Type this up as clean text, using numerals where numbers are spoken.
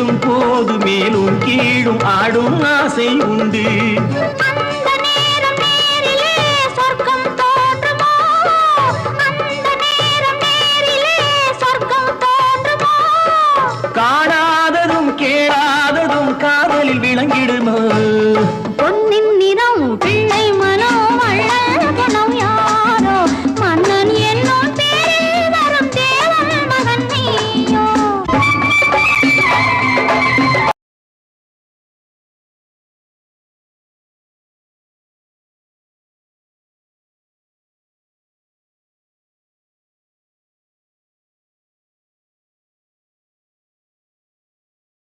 தேடும் போது மேலும் கீழும் ஆடும் ஆசை உண்டு. காணாததும் கேளாததும் காதலில் விளங்கிடுமோ?